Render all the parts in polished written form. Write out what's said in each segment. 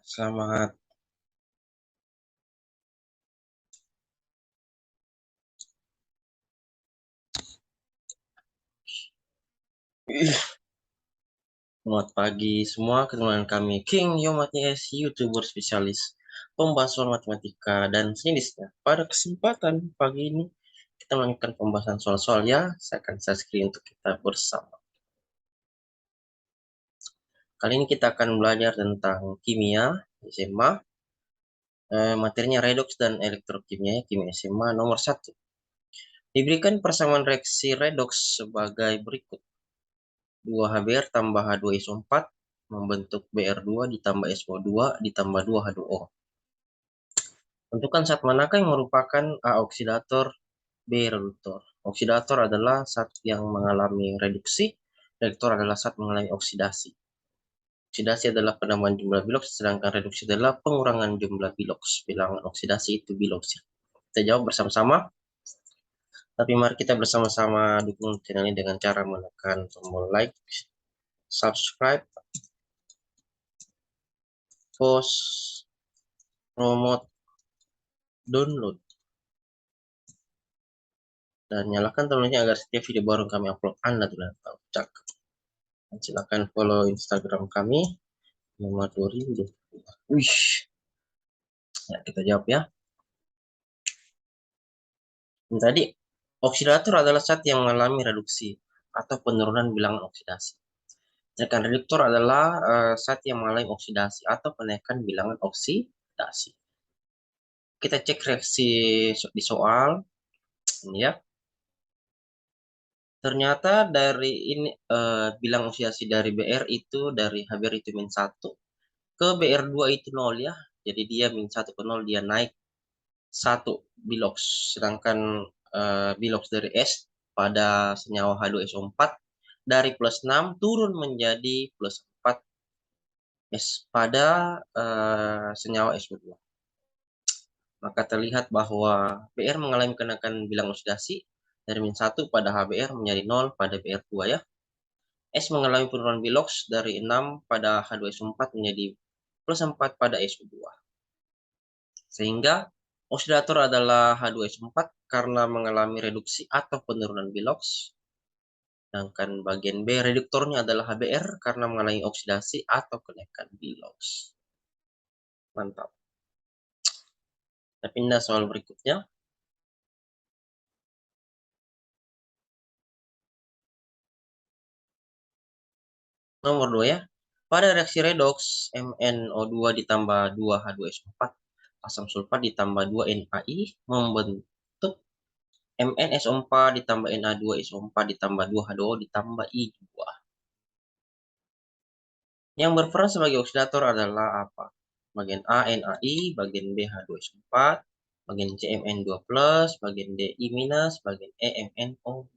Selamat. Selamat pagi semua, ketemu dengan kami King Yomatnies, YouTuber spesialis pembahasan matematika dan sejenisnya. Pada kesempatan pagi ini kita melanjutkan pembahasan soal-soal ya. Saya akan share screen untuk kita bersama. Kali ini kita akan belajar tentang kimia SMA. Materinya redox dan elektrokimia, kimia SMA nomor 1. Diberikan persamaan reaksi redox sebagai berikut. 2HBr tambah H2SO4 membentuk Br2 ditambah SO2 ditambah 2H2O. Tentukan zat manakah yang merupakan A oksidator, B reduktor. Oksidator adalah zat yang mengalami reduksi, reduktor adalah zat mengalami oksidasi. Oksidasi adalah penambahan jumlah biloks, sedangkan reduksi adalah pengurangan jumlah biloks. Bilangan oksidasi itu biloks. Kita jawab bersama-sama. Tapi mari kita bersama-sama dukung channel ini dengan cara menekan tombol like, subscribe, post, promote, download, dan nyalakan tombolnya agar setiap video baru kami upload Anda tidak tahu. Cakep. Dan silakan follow Instagram kami nomor 2000. Wih. Ya, kita jawab ya. Dan tadi oksidator adalah zat yang mengalami reduksi atau penurunan bilangan oksidasi. Sedangkan reduktor adalah zat yang mengalami oksidasi atau penaikan bilangan oksidasi. Kita cek reaksi di soal ini ya. Ternyata dari ini bilang oksidasi dari Br itu dari HBr itu min 1 ke Br2 itu 0 ya. Jadi dia min 1 ke 0 dia naik 1 biloks. Sedangkan biloks dari S pada senyawa H2SO4 dari plus 6 turun menjadi plus 4 S pada senyawa SO2. Maka terlihat bahwa Br mengalami kenaikan bilang oksidasi dari min 1 pada HBr menjadi 0 pada Br2 ya. S mengalami penurunan biloks dari 6 pada H2SO4 menjadi plus 4 pada SO2. Sehingga oksidator adalah H2SO4 karena mengalami reduksi atau penurunan biloks. Sedangkan bagian B reduktornya adalah HBr karena mengalami oksidasi atau kenaikan biloks. Mantap. Kita pindah soal berikutnya. Nomor 2 ya. Pada reaksi redoks, MnO2 ditambah 2H2SO4, asam sulfat ditambah 2NaI membentuk MnSO4 ditambah Na2SO4 ditambah 2H2O ditambah I2. Yang berperan sebagai oksidator adalah apa? Bagian A NaI, bagian B H2SO4, bagian C Mn2+, bagian D I-, bagian E MnO2.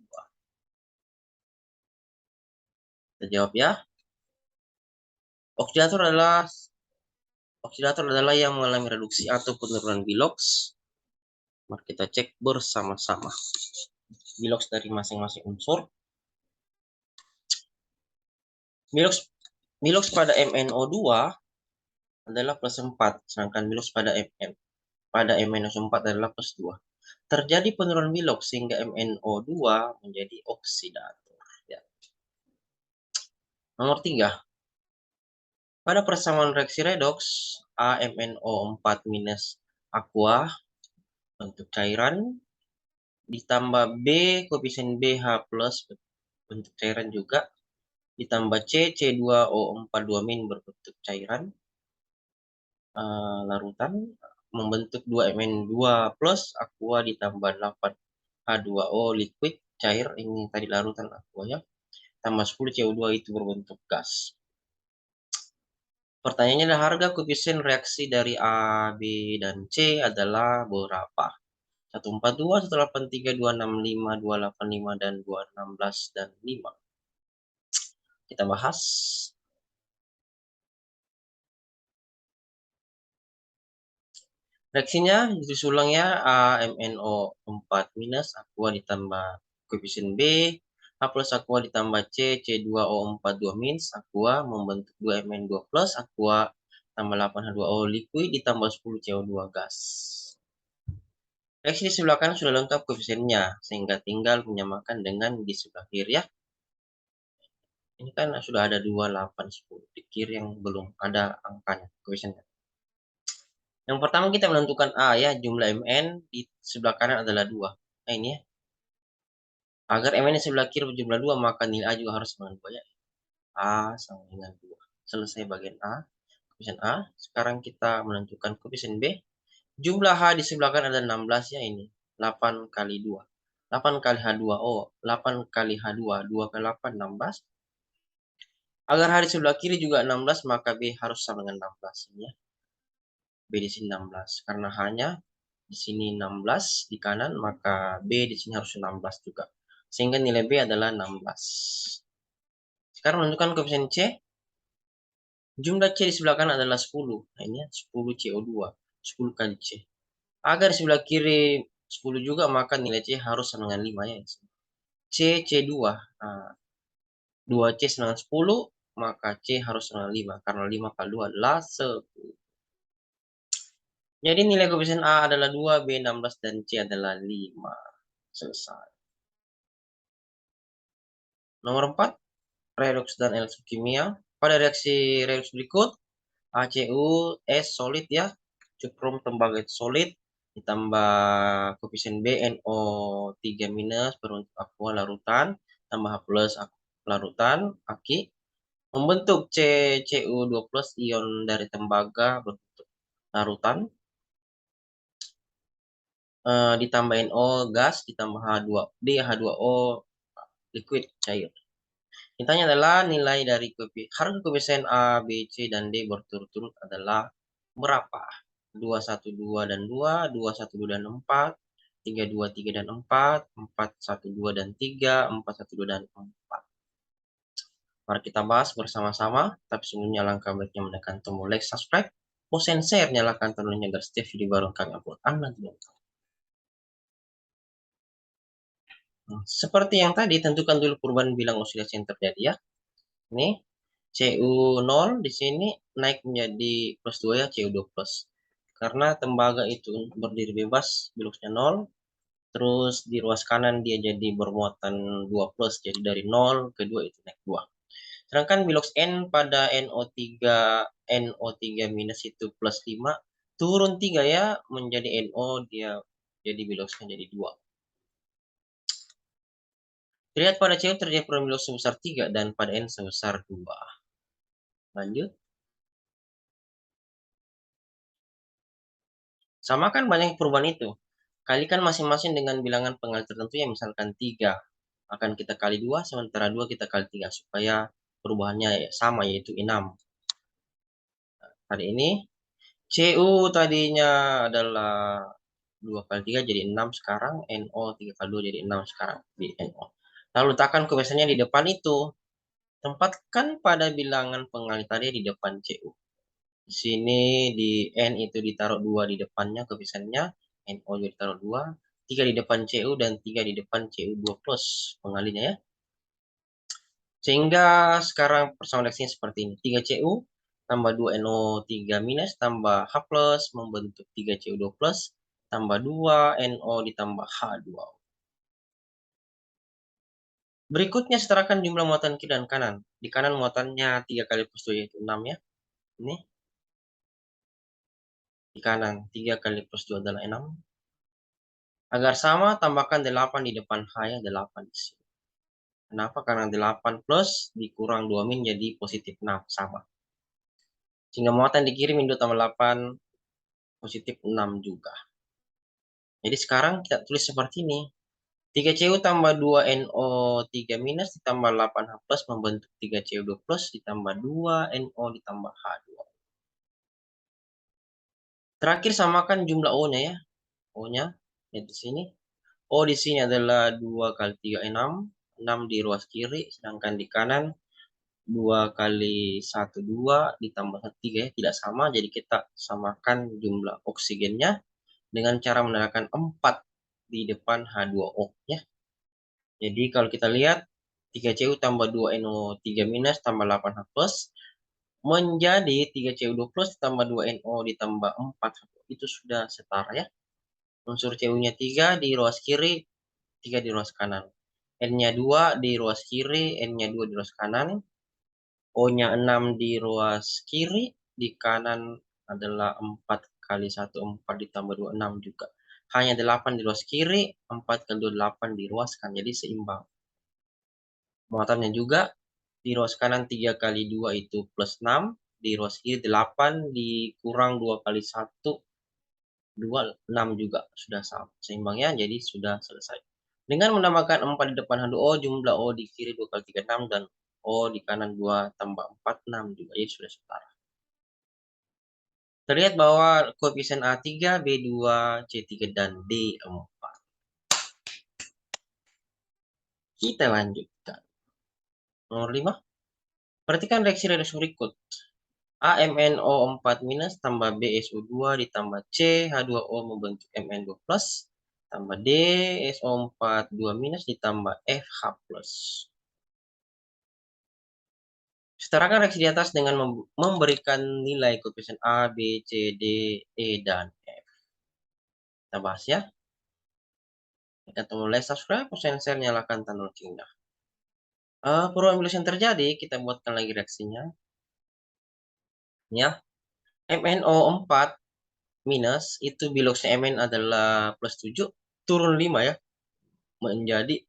Kita jawab ya. Oksidator adalah yang mengalami reduksi atau penurunan biloks. Mari kita cek bersama-sama biloks dari masing-masing unsur. Biloks pada MnO2 adalah plus 4, sedangkan biloks pada MnO4 adalah plus 2. Terjadi penurunan biloks sehingga MnO2 menjadi oksidator. Ya. Nomor 3. Pada persamaan reaksi redoks, AMnO4 minus aqua bentuk cairan ditambah B koefisien BH plus bentuk cairan juga ditambah C2O42 min berbentuk cairan larutan membentuk 2Mn2 plus aqua ditambah 8H2O liquid cair, ini tadi larutan aqua ya, tambah 10 CO2 itu berbentuk gas. Pertanyaannya adalah harga koefisien reaksi dari A, B, dan C adalah berapa? 142, 183, 265, 285, dan 216, dan 5. Kita bahas. Reaksinya disusul ya, AMNO4 minus aqua ditambah koefisien B, A plus aqua ditambah C2O42 minus aqua membentuk 2Mn2 plus aqua tambah 8H2O liquid ditambah 10 CO2 gas. Reaksi di sebelah kanan sudah lengkap koefisiennya, sehingga tinggal menyamakan dengan di sebelah kiri ya. Ini kan sudah ada 2, 8, 10. Di kiri yang belum ada angkanya, koefisiennya. Yang pertama kita menentukan A ya, jumlah Mn di sebelah kanan adalah 2. Nah ini ya. Agar Mn di sebelah kiri berjumlah 2, maka nilai A juga harus sama 2 ya. A sama dengan 2. Selesai bagian A, koefisien A. Sekarang kita menentukan koefisien B. Jumlah H di sebelah kanan ada 16 ya ini. 8 kali 2. 8 kali H2O. 8 kali H2. 2 kali 8, 16. Agar H di sebelah kiri juga 16, maka B harus sama dengan 16. Ini ya. B di sini 16. Karena H-nya di sini 16 di kanan, maka B di sini harus 16 juga. Sehingga nilai B adalah 16. Sekarang menentukan koefisien C. Jumlah C di sebelah kanan adalah 10. Nah ini ya, 10 CO2. 10 kali C. Agar di sebelah kiri 10 juga, maka nilai C harus sama dengan 5 ya. C, C2. Nah, 2C sama dengan 10, maka C harus sama dengan 5. Karena 5 kali 2 adalah 10. Jadi nilai koefisien A adalah 2, B 16, dan C adalah 5. Selesai. Nomor 4, redoks dan elektrokimia. Pada reaksi redoks berikut, HCU solid ya, cukrum tembaga solid, ditambah koefisien B NO3- berbentuk aqua larutan, tambah H+ larutan aki, membentuk CCU2+ ion dari tembaga berbentuk larutan, ditambah NO gas, ditambah H2D H2O liquid cair. Intinya adalah nilai dari harga koefisien A, B, C, dan D berturut-turut adalah berapa? 212 dan 2, 212 dan 4, 323 dan 4, 412 dan 3, 412 dan 4. Mari kita bahas bersama-sama, tapi sebelumnya langkah baiknya menekan tombol like, subscribe, post and share, nyalakan loncengnya agar setiap video baru kami upload Anda tidak. Seperti yang tadi, tentukan dulu perubahan bilang osilasi yang terjadi ya. Ini CU0 di sini naik menjadi plus 2 ya, CU2+. Karena tembaga itu berdiri bebas, biluxnya 0. Terus di ruas kanan dia jadi bermuatan 2+, jadi dari 0 ke 2 itu naik 2. Sedangkan bilux N pada NO3 itu plus 5, turun 3 ya, menjadi NO, dia jadi biluxnya jadi 2. Terlihat pada CU terjadi perubahan bilux sebesar 3 dan pada N sebesar 2. Lanjut. Samakan banyak perubahan itu. Kalikan masing-masing dengan bilangan pengalih tertentu yang misalkan 3. Akan kita kali 2, sementara 2 kita kali 3. Supaya perubahannya sama, yaitu 6. Hari ini, CU tadinya adalah 2 kali 3 jadi 6 sekarang. NO 3 kali 2 jadi 6 sekarang di NO. Lalu letakkan koefisiennya di depan itu. Tempatkan pada bilangan pengalih tadi di depan CU. Di sini di N itu ditaruh 2 di depannya koefisiennya, NO juga ditaruh 2, 3 di depan CU dan 3 di depan CU2+ pengalihnya ya. Sehingga sekarang persamaan reaksinya seperti ini. 3CU tambah 2NO3- tambah H+ membentuk 3CU2+, tambah 2 NO ditambah H2O. Berikutnya setarakan jumlah muatan kiri dan kanan. Di kanan muatannya 3 kali plus 2 yaitu 6 ya. Ini di kanan 3 kali plus 2 adalah 6. Agar sama, tambahkan 8 di depan H ya, 8 di sini. Kenapa? Karena 8 plus dikurang 2 min jadi positif 6, sama. Sehingga muatan dikirim min 2 tambah 8, positif 6 juga. Jadi sekarang kita tulis seperti ini. 3CU tambah 2NO3- ditambah 8H+ membentuk 3CU2+ ditambah 2NO ditambah H2. Terakhir samakan jumlah O-nya ya. O-nya di sini. O di sini adalah 2 kali 3, 6. 6 di ruas kiri, sedangkan di kanan 2 kali 1, 2, ditambah 1, 3 ya. Tidak sama, jadi kita samakan jumlah oksigennya dengan cara menandakan 4 di depan H2O ya. Jadi kalau kita lihat 3CU tambah 2NO3- tambah 8H+, menjadi 3Cu2 plus ditambah 2NO ditambah 4 itu sudah setara ya. Unsur Cu-nya 3 di ruas kiri, 3 di ruas kanan. N-nya 2 di ruas kiri, N-nya 2 di ruas kanan. O-nya 6 di ruas kiri, di kanan adalah 4 kali 1, 4 ditambah 2, 6 juga. Hanya 8 di ruas kiri, 4 kali 2, 8 di ruas kanan. Jadi seimbang. Muatannya juga di ruas kanan 3 kali 2 itu plus 6. Di ruas kiri 8 dikurang 2 kali 1, 2, 6 juga sudah sama. Seimbangnya jadi sudah selesai. Dengan menambahkan 4 di depan H2O, jumlah O di kiri 2 kali 3, 6. Dan O di kanan 2 tambah 4, 6 juga. Jadi sudah setara. Terlihat bahwa koefisien A3, B2, C3, dan D4. Kita lanjutkan. Nomor 5. Perhatikan reaksi-reaksi berikut. AMNO4- tambah BSO2 ditambah CH2O membentuk MN2+, tambah DSO4 2- ditambah FH+. Setarakan reaksi di atas dengan memberikan nilai koefisien A, B, C, D, E, dan F. Kita bahas ya. Tekan tombol like, subscribe, share, nyalakan tanda loncengnya. Perubahan biologi yang terjadi, kita buatkan lagi reaksinya. Ya, MNO4- itu biloxnya Mn adalah plus 7, turun 5 ya, menjadi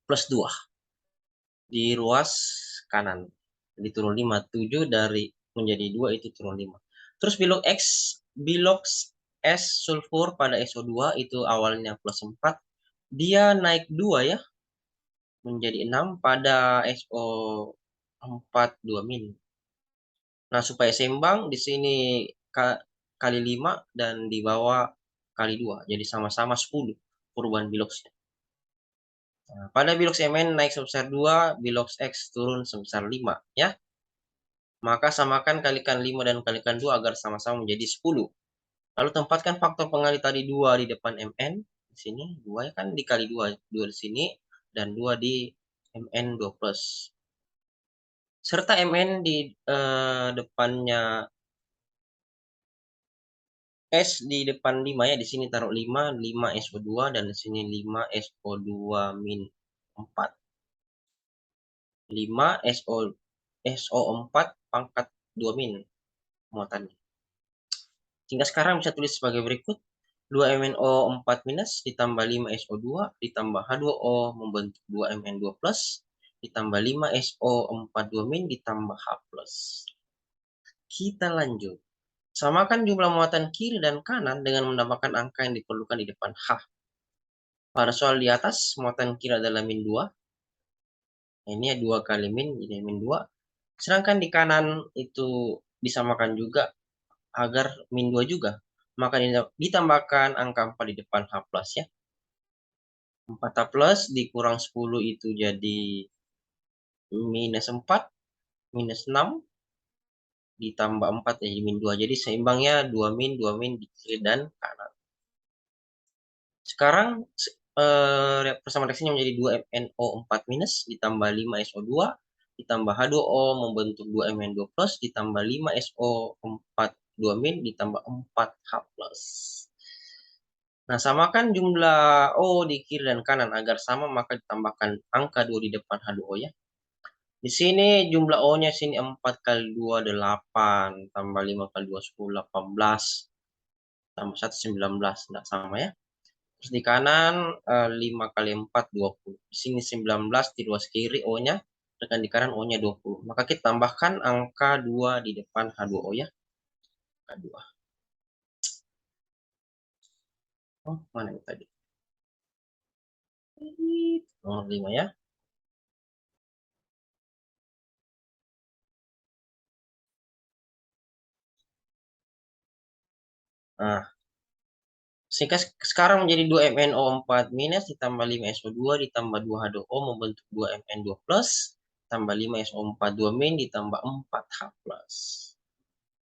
plus 2 di ruas kanan. Jadi turun 5, 7 dari menjadi 2 itu turun 5. Terus bilox S sulfur pada SO2 itu awalnya plus 4, dia naik 2 ya, menjadi 6 pada SO4 2-. Nah, supaya seimbang di sini kali 5 dan di bawah kali 2. Jadi sama-sama 10 perubahan biloxnya. Nah, pada bilox Mn naik sebesar 2, bilox X turun sebesar 5 ya. Maka samakan kalikan 5 dan kalikan 2 agar sama-sama menjadi 10. Lalu tempatkan faktor pengali tadi 2 di depan Mn. Di sini 2 kan dikali 2, 2 di sini dan 2 di Mn2+. Serta Mn di depannya S di depan 5 ya, di sini taruh 5, 5 SO2 dan di sini 5 SO2-4. 5 SO4 pangkat 2- muatannya. Sehingga sekarang bisa tulis sebagai berikut. 2MnO4- ditambah 5 SO2 ditambah H2O membentuk 2Mn2+, ditambah 5 SO4 2- ditambah H+. Kita lanjut. Samakan jumlah muatan kiri dan kanan dengan menambahkan angka yang diperlukan di depan H. Pada soal di atas, muatan kiri adalah min 2. Ini ya 2 kali min, jadi min 2. Sedangkan di kanan itu disamakan juga agar min 2 juga. Maka ditambahkan angka 4 di depan H plus ya. 4H plus dikurang 10 itu jadi minus 4, minus 6, ditambah 4 jadi min 2. Jadi seimbangnya 2 min di kiri dan kanan. Sekarang persamaan reaksinya menjadi 2MnO4- ditambah 5SO2 ditambah H2O membentuk 2Mn2+ ditambah 5SO4 2- ditambah 4H+. Nah, samakan jumlah O di kiri dan kanan agar sama, maka ditambahkan angka 2 di depan H2O ya. Di sini jumlah O-nya sini 4 kali 2 8 tambah 5 kali 2 10 18 tambah 1 19. Tidak sama ya. Terus di kanan 5 kali 4 20. Di sini 19 di ruas kiri O-nya, dan di kanan O-nya 20. Maka kita tambahkan angka 2 di depan H2O ya. Angka 2. Oh, mana yang tadi? Nomor 5 ya. Nah, sehingga sekarang menjadi 2MnO4- ditambah 5SO2 ditambah 2H2O membentuk 2Mn2+, tambah 5SO4 2- ditambah 4H+.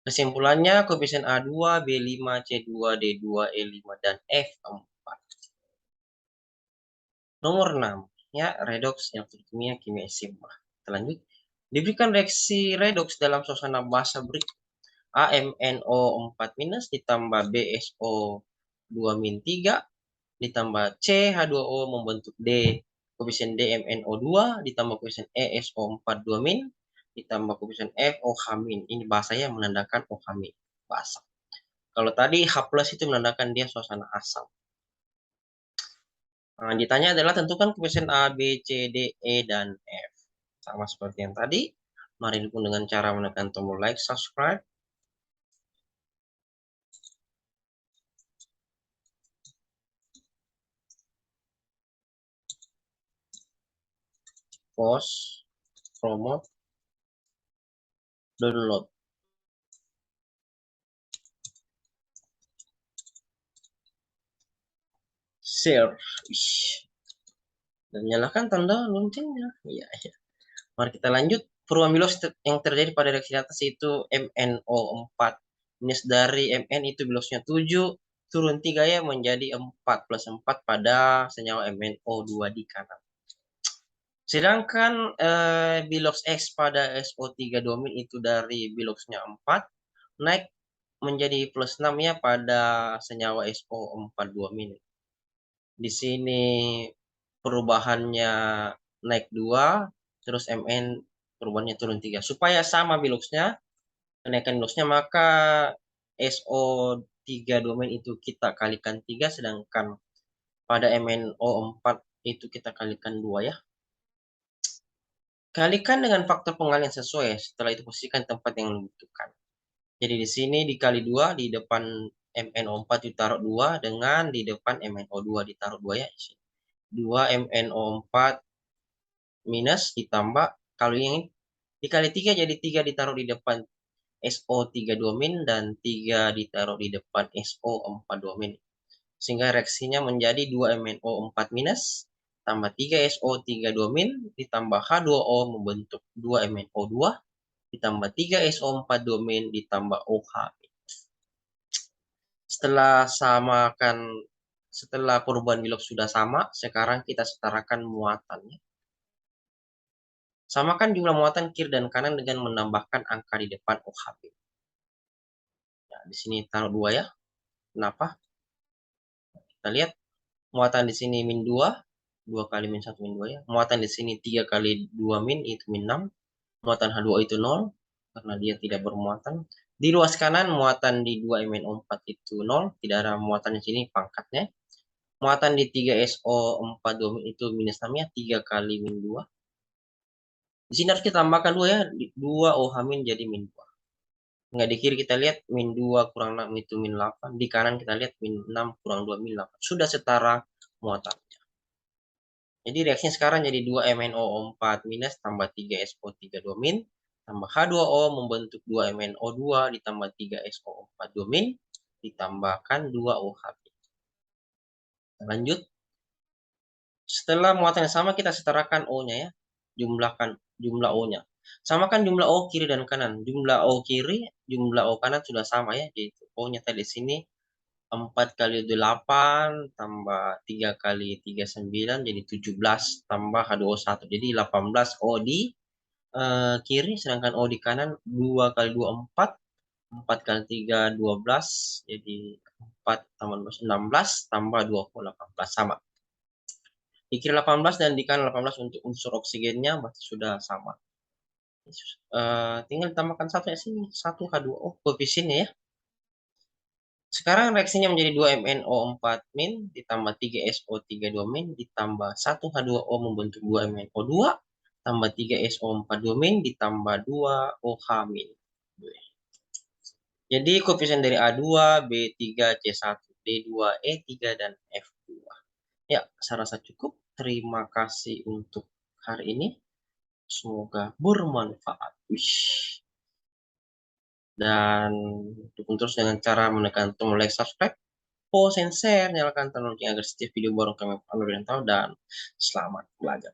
Kesimpulannya, koefisien A2, B5, C2, D2, E5, dan F4. Nomor 6, ya, redoks elektrokimia, kimia SMA. Kita lanjut. Diberikan reaksi redoks dalam suasana basa berikut. AMNO4- ditambah BSO2-3 ditambah CH2O membentuk D. Koefisien DMNO2 ditambah koefisien ESO42- ditambah koefisien FOH-. Ini bahasanya menandakan OH-. Bahasa. Kalau tadi H+ itu menandakan dia suasana asam. Nah, ditanya adalah tentukan koefisien A, B, C, D, E, dan F. Sama seperti yang tadi. Mari dukung dengan cara menekan tombol like, subscribe. Pause, promote, download. Share. Dan nyalakan tanda loncengnya. Iya, iya. Mari kita lanjut. Perubahan bilos yang terjadi pada reaksi di atas itu MnO4 minus dari Mn itu bilosnya 7 turun 3 ya menjadi 4 plus 4 pada senyawa MnO2 di kanan. Sedangkan biloks X pada SO3 domin itu dari biloksnya 4 naik menjadi plus 6 ya pada senyawa SO4 domin. Di sini perubahannya naik 2, terus Mn perubahannya turun 3. Supaya sama biloksnya, kenaikan biloksnya, maka SO3 domain itu kita kalikan 3, sedangkan pada MnO4 itu kita kalikan 2 ya. Kalikan dengan faktor pengalian sesuai, setelah itu posisikan tempat yang dibutuhkan. Jadi di sini dikali 2, di depan MnO4 ditaruh 2, dengan di depan MnO2 ditaruh 2 ya. 2 MnO4 minus ditambah, kalau yang dikali 3 jadi 3 ditaruh di depan SO3 domin dan 3 ditaruh di depan SO4 domin. Sehingga reaksinya menjadi 2 MnO4 minus tambah 3 SO3 domin ditambah H2O membentuk 2 MnO2 ditambah 3 SO4 domin ditambah OH. Setelah perubahan biloks sudah sama, sekarang kita setarakan muatannya. Samakan jumlah muatan kiri dan kanan dengan menambahkan angka di depan OHB. Nah, di sini taruh 2 ya. Kenapa? Kita lihat muatan di sini min 2, 2 kali min 1 min 2 ya. Muatan di sini 3 kali 2 min itu min 6. Muatan H2 itu 0 karena dia tidak bermuatan. Di ruas kanan muatan di 2 MnO4 itu 0, tidak ada muatan di sini pangkatnya. Muatan di 3 SO4 2 min itu minus 6 ya, 3 kali min 2. Di sini harus kita tambahkan 2 ya, 2 OH min jadi min 2. Nggak, di kiri kita lihat min 2 kurang 6 itu min 8. Di kanan kita lihat min 6 kurang 2 min 8. Sudah setara muatannya. Jadi reaksinya sekarang jadi 2 MnO4 minus tambah 3 SO3 domin tambah H2O membentuk 2 MnO2 ditambah 3 SO4 domin ditambahkan 2 OH. Lanjut. Setelah muatan yang sama kita setarakan O-nya ya. Jumlah O-nya. Samakan jumlah O kiri dan kanan. Jumlah O kiri, jumlah O kanan sudah sama ya. Jadi O-nya tadi sini 4 kali 8 tambah 3 kali 3 9 jadi 17 tambah H2O1. Jadi 18 O di kiri, sedangkan O di kanan 2 kali 2 4. 4 kali 3 12 jadi 4 tambah 12 16 tambah 2 18 sama. Di kiri 18 dan di kanan 18 untuk unsur oksigennya masih sudah sama. Tinggal ditambahkan satu ya sini, 1 H2O koefisiennya ya. Sekarang reaksinya menjadi 2 MnO4 min ditambah 3 SO3 domin ditambah 1 H2O membentuk 2 MnO2 tambah 3 SO4 domin ditambah 2 OH min. Jadi koefisien dari A2, B3, C1, D2, E3 dan F2. Ya, saya rasa cukup. Terima kasih untuk hari ini. Semoga bermanfaat. Dan dukung terus dengan cara menekan tombol like, subscribe, post, and share. Nyalakan tanda lonceng agar setiap video baru kami upload dan tahu. Dan selamat belajar.